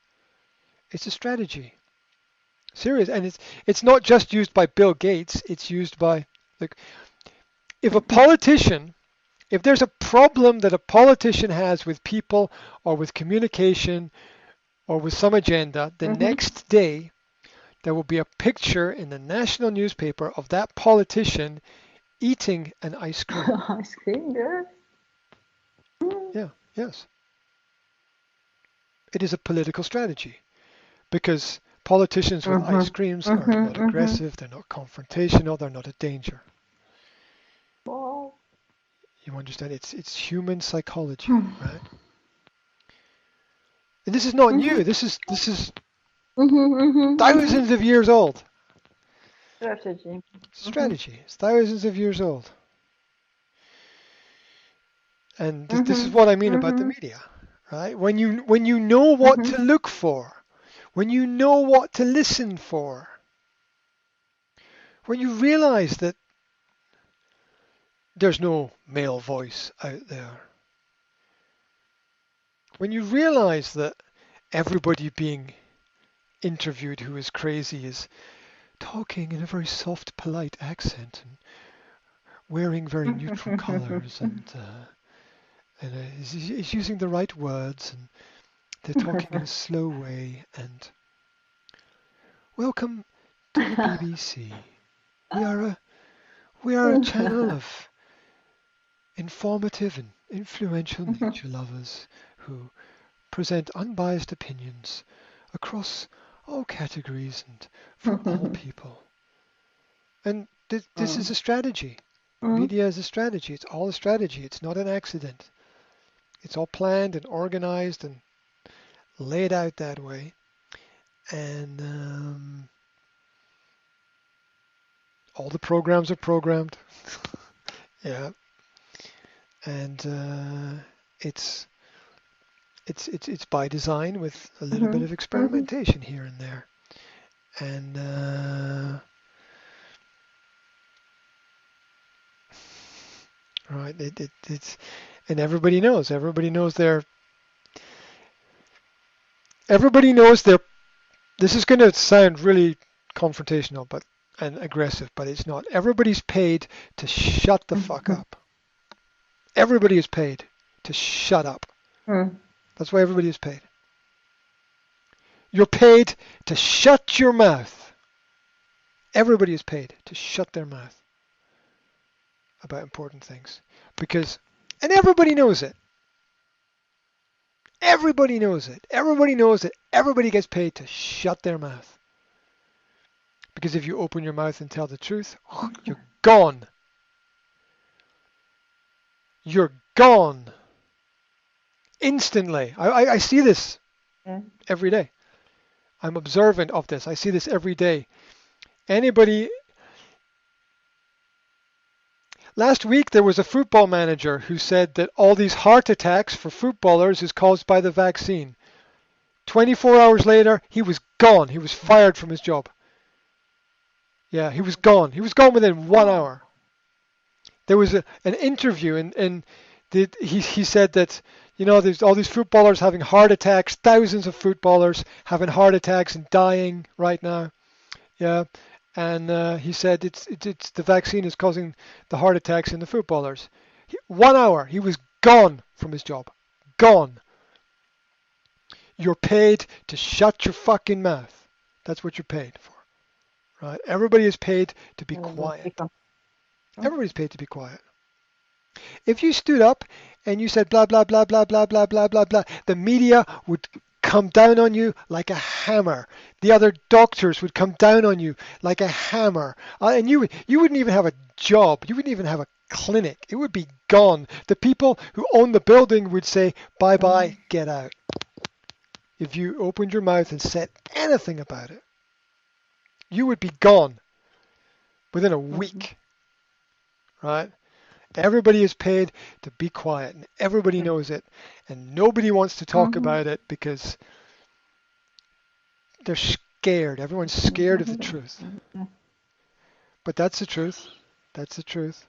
It's a strategy. Serious. And it's not just used by Bill Gates. It's used by, like, if there's a problem that a politician has with people or with communication or with some agenda, the next day there will be a picture in the national newspaper of that politician eating an ice cream. Ice cream, yes. Yeah, yes. It is a political strategy because politicians with ice creams are not aggressive, they're not confrontational, they're not a danger. Wow. You understand? It's human psychology, right? And this is not new. This is thousands of years old. Strategy. Strategy. It's thousands of years old. And this is what I mean about the media, right? When you know what to look for, when you know what to listen for, when you realize that there's no male voice out there, when you realize that everybody being interviewed who is crazy is talking in a very soft, polite accent and wearing very neutral colors and is using the right words and they're talking in a slow way and welcome to the BBC. We are a channel of informative and influential nature lovers who present unbiased opinions across all categories and from all people. And this is a strategy. Media is a strategy. It's all a strategy. It's not an accident. It's all planned and organized and laid out that way, and all the programs are programmed. Yeah, and it's by design with a little bit Mhm. of Mhm. experimentation here and there, and right, it's and everybody knows their. This is going to sound really confrontational, and aggressive, but it's not. Everybody's paid to shut the fuck Mhm. up. Everybody is paid to shut up. Mhm. That's why everybody is paid. You're paid to shut your mouth. Everybody is paid to shut their mouth about important things. And everybody knows it. Everybody knows it. Everybody knows that everybody gets paid to shut their mouth. Because if you open your mouth and tell the truth, you're gone. You're gone. Instantly. I see this Yeah. every day. I'm observant of this. I see this every day. Anybody. Last week there was a football manager who said that all these heart attacks for footballers is caused by the vaccine. 24 hours later, he was gone. He was fired from his job. Yeah, he was gone. He was gone within 1 hour. There was an interview, and he said that, there's all these footballers having heart attacks, thousands of footballers having heart attacks and dying right now. Yeah, and he said it's the vaccine is causing the heart attacks in the footballers. 1 hour, he was gone from his job. Gone. You're paid to shut your fucking mouth. That's what you're paid for, right? Everybody is paid to be quiet. Everybody's paid to be quiet. If you stood up and you said blah blah blah blah blah blah blah blah blah, the media would come down on you like a hammer. The other doctors would come down on you like a hammer, and you wouldn't even have a job. You wouldn't even have a clinic. It would be gone. The people who own the building would say bye bye, get out. If you opened your mouth and said anything about it, you would be gone within a week, right? Everybody is paid to be quiet, and everybody knows it, and nobody wants to talk Mhm. about it because they're scared. Everyone's scared of the Mhm. truth. Yeah. But that's the truth. That's the truth.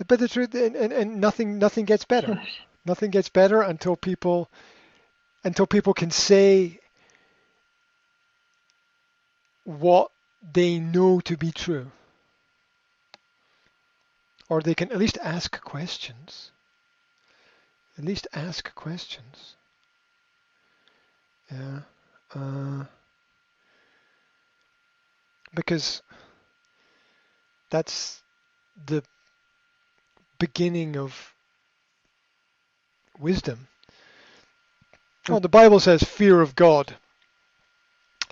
But the truth, and nothing gets better. Sure. Nothing gets better until people can say what they know to be true, or they can at least ask questions. At least ask questions. Yeah. Uh, because that's the beginning of wisdom. Well, the Bible says fear of God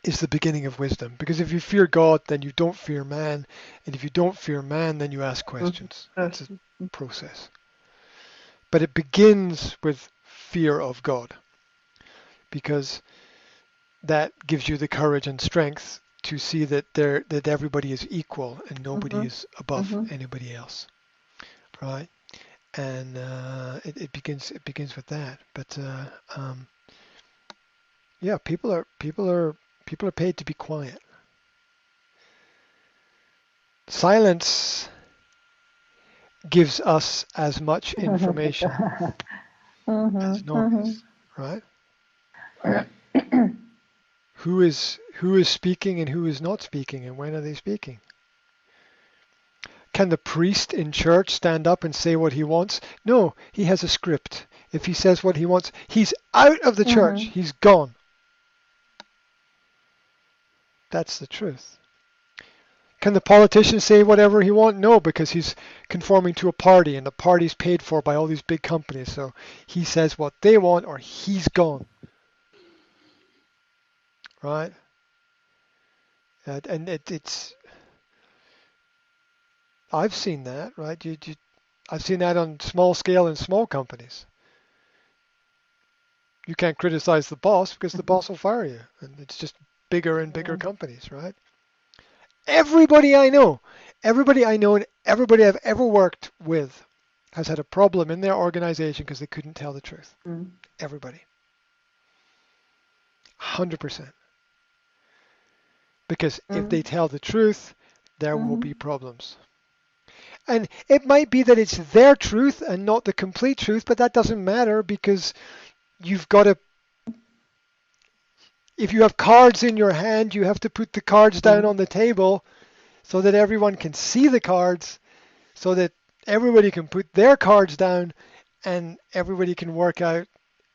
is the beginning of wisdom. Because if you fear God, then you don't fear man. And if you don't fear man, then you ask Mhm. questions. Sure. It's a process. But it begins with fear of God. Because that gives you the courage and strength to see that everybody is equal and nobody Mhm. is above Mhm. anybody else. Right? And it begins with that. But yeah, people are paid to be quiet. Silence gives us as much information as Mhm. Mhm. noise, right? Who is speaking and who is not speaking, and when are they speaking? Can the priest in church stand up and say what he wants? No, he has a script. If he says what he wants, he's out of the church. Mhm. He's gone. That's the truth. Can the politician say whatever he wants? No, because he's conforming to a party, and the party's paid for by all these big companies. So he says what they want, or he's gone, right? And it's I've seen that, right? I've seen that on small scale in small companies. You can't criticize the boss because the boss will fire you. And it's just bigger and bigger Mm. companies, right? Everybody I know, and everybody I've ever worked with has had a problem in their organization because they couldn't tell the truth. Mm. Everybody. 100%. Because if they Mm. tell the truth, there will be Mhm. problems. And it might be that it's their truth and not the complete truth, but that doesn't matter because you've got to, if you have cards in your hand, you have to put the cards down Mm. on the table so that everyone can see the cards, so that everybody can put their cards down and everybody can work out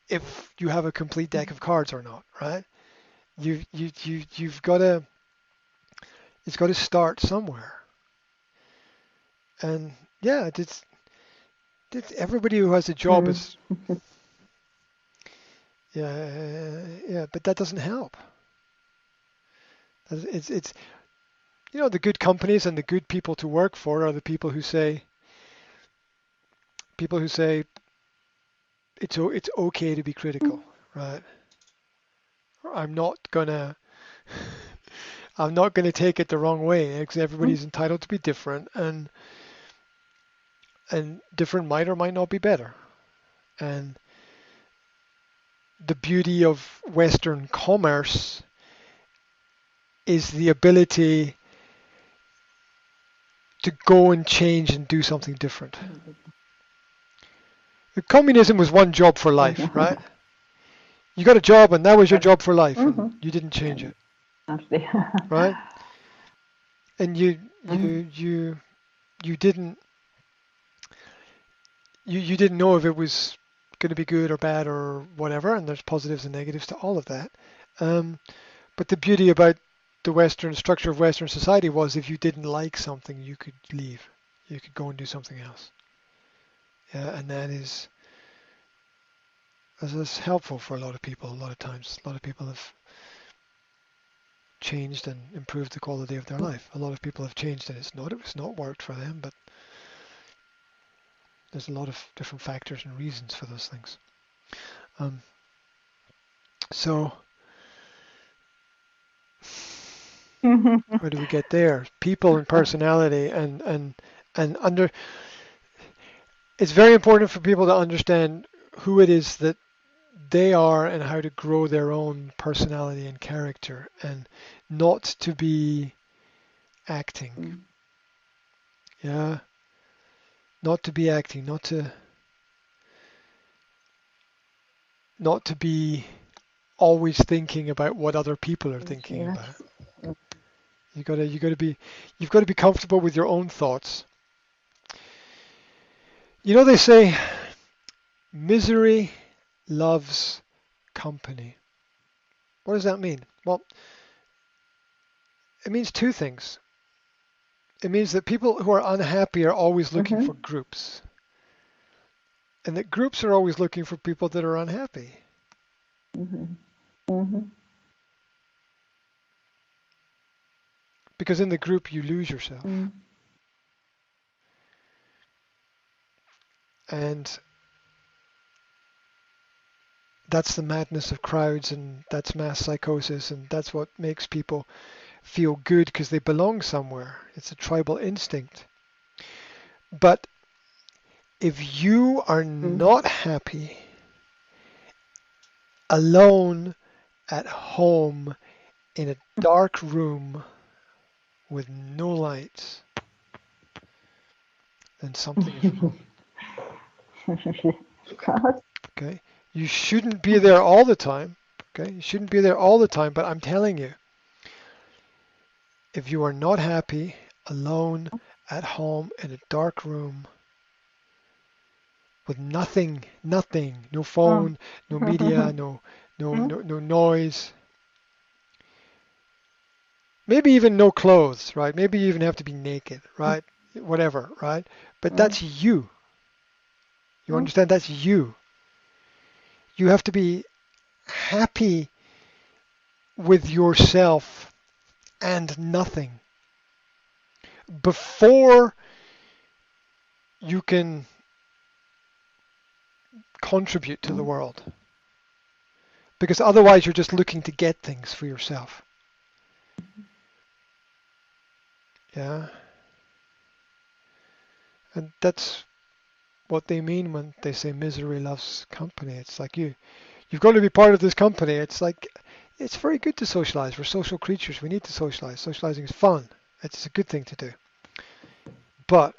if you have a complete deck of cards or not, right? You've got to, it's got to start somewhere. And yeah, it's everybody who has a job Mm. is, yeah, but that doesn't help. It's the good companies and the good people to work for are the people who say it's okay to be critical, right? I'm not gonna I'm not gonna take it the wrong way because Mm. everybody's entitled to be different, and different might or might not be better. And the beauty of Western commerce is the ability to go and change and do something different. Communism was one job for life, right? You got a job and that was your job for life, and Mhm. you didn't change And it, absolutely. right? And you Mm. you you you didn't you didn't know if it was going to be good or bad or whatever, and there's positives and negatives to all of that. Um, but the beauty about the Western structure of Western society was if you didn't like something, you could leave. You could go and do something else. Yeah, and that's helpful for a lot of people. A lot of times, a lot of people have changed and improved the quality of their life. A lot of people have changed and it's not worked for them, but there's a lot of different factors and reasons for those things. Um, so Mhm. how do we get there? People and personality and under. It's very important for people to understand who it is that they are and how to grow their own personality and character, and not to be acting. Mm. Yeah, not to be acting, not to be always thinking about what other people are thinking Yeah. about. You've got to be comfortable with your own thoughts. They say misery loves company. What does that mean? Well, it means two things. It means that people who are unhappy are always looking for Mhm. groups, and that groups are always looking for people that are unhappy. Mhm. Mhm. Because in the group you lose yourself. Mm. And that's the madness of crowds, and that's mass psychosis, and that's what makes people feel good because they belong somewhere. It's a tribal instinct. But if you are Mm. not happy, alone at home in a dark room with no lights, then something is wrong. Of course. Okay? You shouldn't be there all the time. Okay? You shouldn't be there all the time, but I'm telling you, if you are not happy, alone at home in a dark room with nothing, no Mm. phone, no media, no noise, maybe even no clothes, right? Maybe you even have to be naked, right? Whatever, right? But Mm. that's you. You Mm. understand? That's you. You have to be happy with yourself and nothing before you can contribute to the Mm. world. because otherwise you're just looking to get things for yourself. Yeah. And that's what they mean when they say misery loves company. It's like you've got to be part of this company. It's like it's very good to socialize. We're social creatures. We need to socialize. Socializing is fun. It's a good thing to do. But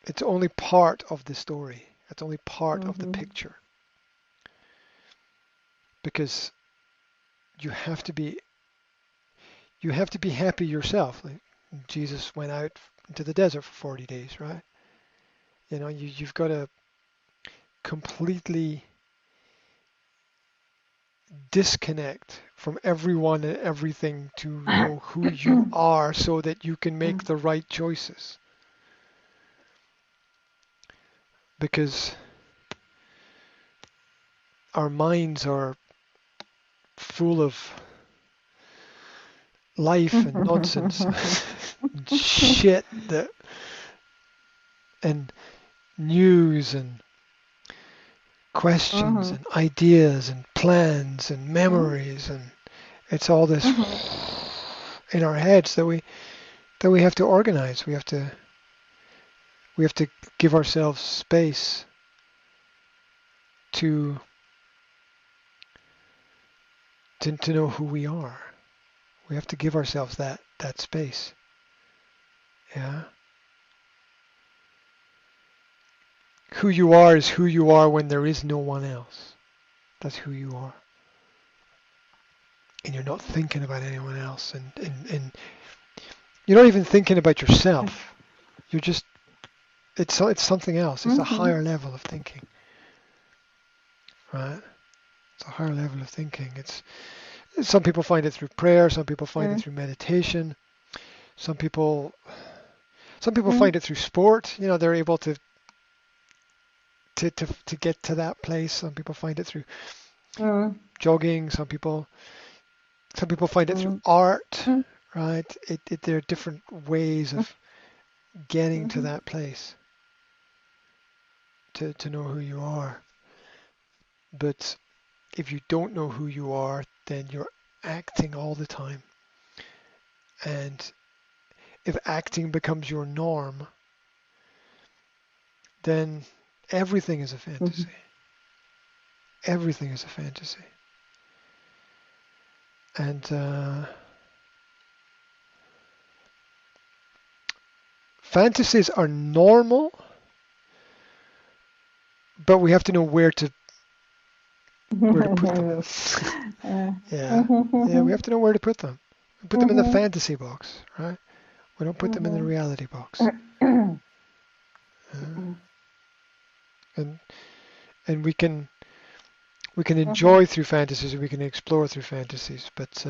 it's only part of the story. It's only part of the picture. Because you have to be happy yourself. Like Jesus went out into the desert for 40 days, right? You know, you've got to completely disconnect from everyone and everything to know who you are so that you can make the right choices. Because our minds are full of life and nonsense and shit and news and questions and ideas and plans and memories, and it's all this in our heads that we have to organize. We have to give ourselves space to know who we are. We have to give ourselves that space. Yeah. Who you are is who you are when there is no one else. That's who you are. And you're not thinking about anyone else, and you're not even thinking about yourself. You're just it's something else. It's a higher level of thinking. Right? It's a higher level of thinking. Some people find it through prayer, some people find it through meditation. Some people find it through sport. You know, they're able to get to that place. Some people find it through jogging. Some people find it through art, right? There are different ways of getting to that place, to know who you are. But if you don't know who you are, then you're acting all the time. And if acting becomes your norm, then everything is a fantasy. Everything is a fantasy. And fantasies are normal, but we have to know where to put them. Yeah, we have to know where to put them. We put them in the fantasy box, right? We don't put them in the reality box. And we can enjoy through fantasies, we can explore through fantasies, but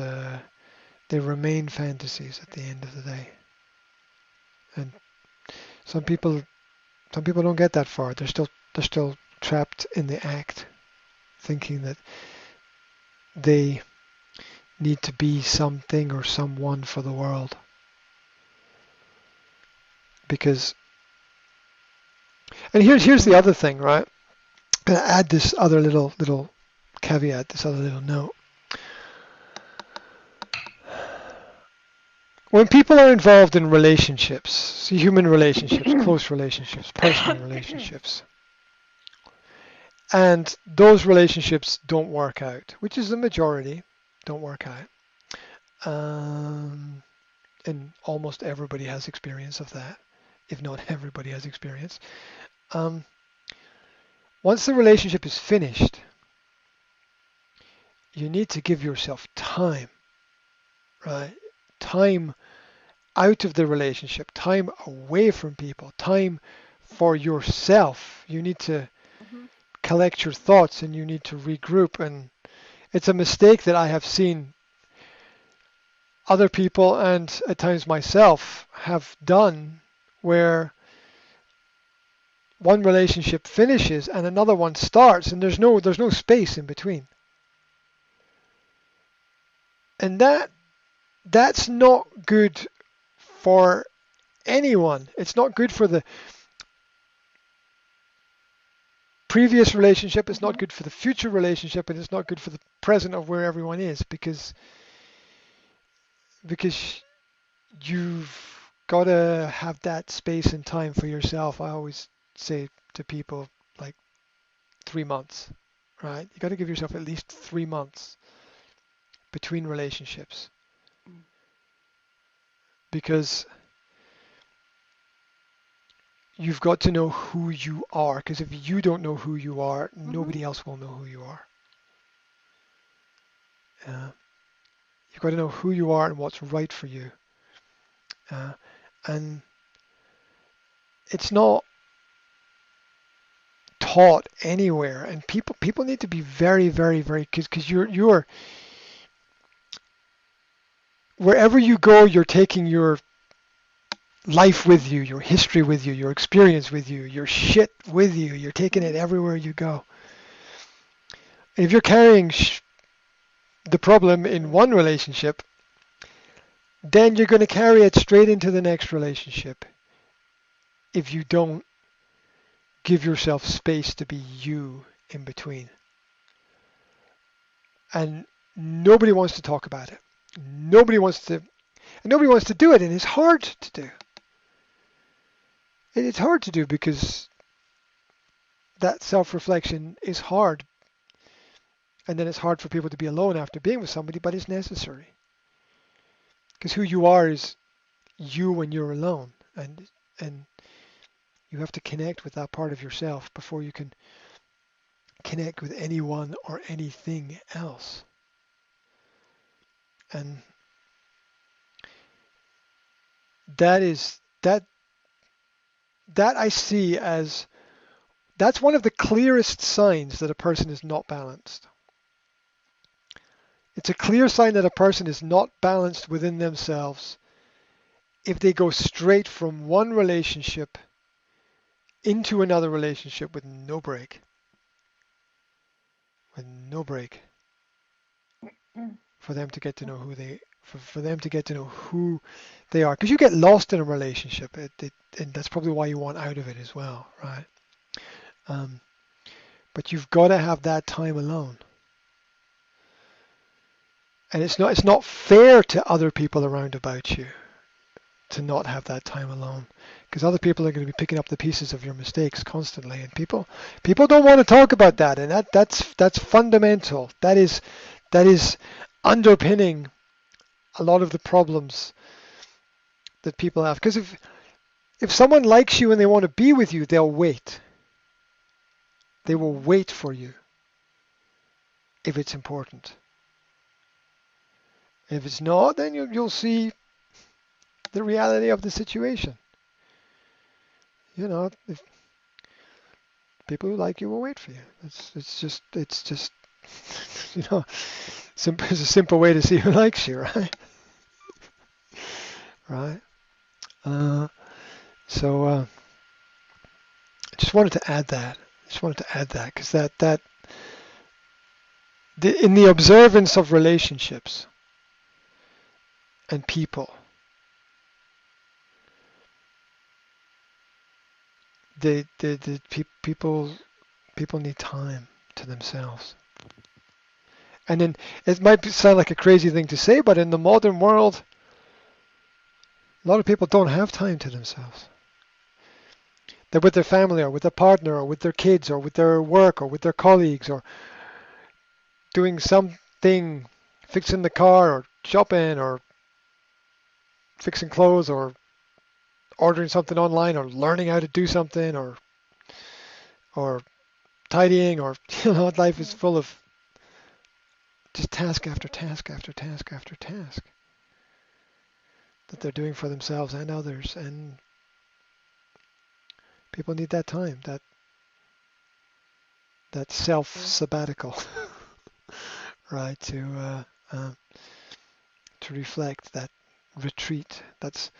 they remain fantasies at the end of the day. And some people don't get that far. They're still trapped in the act, thinking that they need to be something or someone for the world. And here's the other thing, right? I'm going to add this other little caveat, this other little note. When people are involved in relationships, human relationships, close relationships, personal relationships, and those relationships don't work out, which is the majority, don't work out. And almost everybody has experience of that, if not everybody has experience. Once the relationship is finished, you need to give yourself time, right? Time out of the relationship, time away from people, time for yourself. You need to collect your thoughts and you need to regroup. And it's a mistake that I have seen other people and at times myself have done, where one relationship finishes and another one starts, and there's no space in between. And that's not good for anyone. It's not good for the previous relationship, it's not Mhm. good for the future relationship, and it's not good for the present of where everyone is, because you've got to have that space and time for yourself. I always say to people, like 3 months, right? You got to give yourself at least 3 months between relationships, because you've got to know who you are. Because if you don't know who you are, Mhm. nobody else will know who you are. Uh, you've got to know who you are and what's right for you. Uh, and it's not taught anywhere. And people need to be very, very, very, because you're wherever you go, you're taking your life with you, your history with you, your experience with you, your shit with you. You're taking it Mhm. everywhere you go. And if you're carrying the problem in Yes. one relationship, then you're going to carry it straight into the next relationship if you don't give yourself space to be you in between. And nobody wants to talk about it. Nobody wants to, and nobody wants to do it, and it's hard to do. It's hard to do because that self-reflection is hard, and then it's hard for people to be alone after being with somebody, but it's necessary because who you are is you when you're alone, and you have to connect with that part of yourself before you can connect with anyone or anything else. And that is that I see as that's one of the clearest signs that a person is not balanced. It's a clear sign that a person is not balanced within themselves if they go straight from one relationship into another relationship with no break, with no break Mm. for them to get to know who they for them to get to know who they are, because you get lost in a relationship, and that's probably why you want out of it as well, right? um, but you've got to have that time alone, and it's not fair to other people around about you to not have that time alone, because other people are going to be picking up the pieces of your mistakes constantly, and people don't want to talk about that, and that's fundamental. That is underpinning a lot of the problems that people have, because if someone likes you and they want to be with you, they'll wait. They will Mhm. wait for you if it's important. If it's not, then you'll see the reality of the situation. If people who like you will wait for you. It's just you know, it's a simple way to see who likes you, right? Right. Uh, so I just wanted to add that. Just wanted to add that because in the observance of relationships and people, people need time to themselves. And then it might sound like a crazy thing to say, but in the modern world, a lot of people don't have time to themselves. They're with their family or with their partner or with their kids or with their work or with their colleagues or doing something, fixing the car or shopping or fixing clothes or ordering something online or learning how to do something or tidying or life is Yes. full of just task after task after task after task that they're doing for themselves and others, and people need that time, that self Yes. sabbatical, right, uh, to reflect, that retreat. That's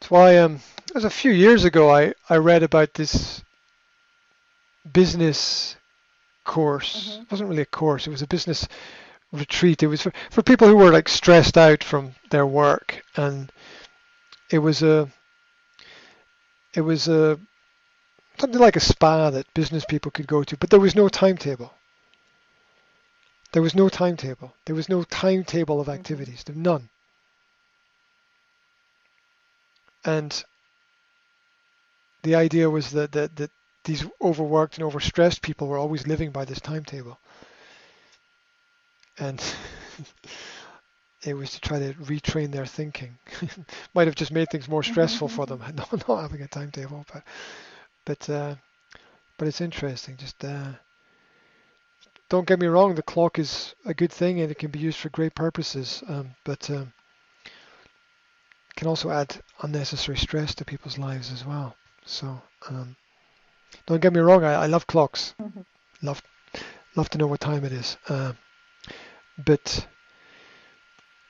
why it was a few years ago I read about this business course. Mhm. It wasn't really a course, it was a business retreat. It was for people who were like stressed out from their work, and it was a it was a something like a spa that business people could go to, but there was no timetable. There was no timetable. There was no timetable of Mhm. activities. There none. And the idea was that these overworked and overstressed people were always living by this timetable. And it was to try to retrain their thinking. Might have just made things more stressful for them, not having a timetable. But it's interesting. Just don't get me wrong. The clock is a good thing and it can be used for great purposes. But can also add unnecessary stress to people's lives as well. So don't get me wrong. I love clocks. Mhm. Love love to know what time it is. But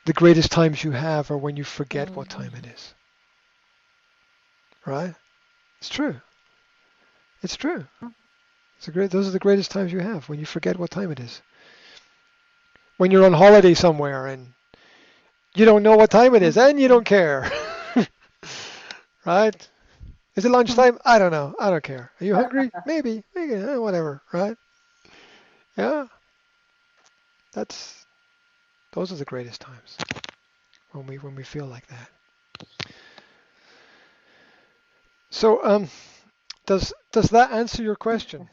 the greatest times you have are when you forget what time it Mhm. is. Right? It's true. It's true. Those are the greatest times you have when you forget what time it is. When you're on holiday somewhere and you don't know what time it is and you don't care. Right? Is it lunchtime? I don't know. I don't care. Are you hungry? Maybe. Maybe. Whatever. Right? Yeah. That's those are the greatest times when we feel like that. So does that answer your question?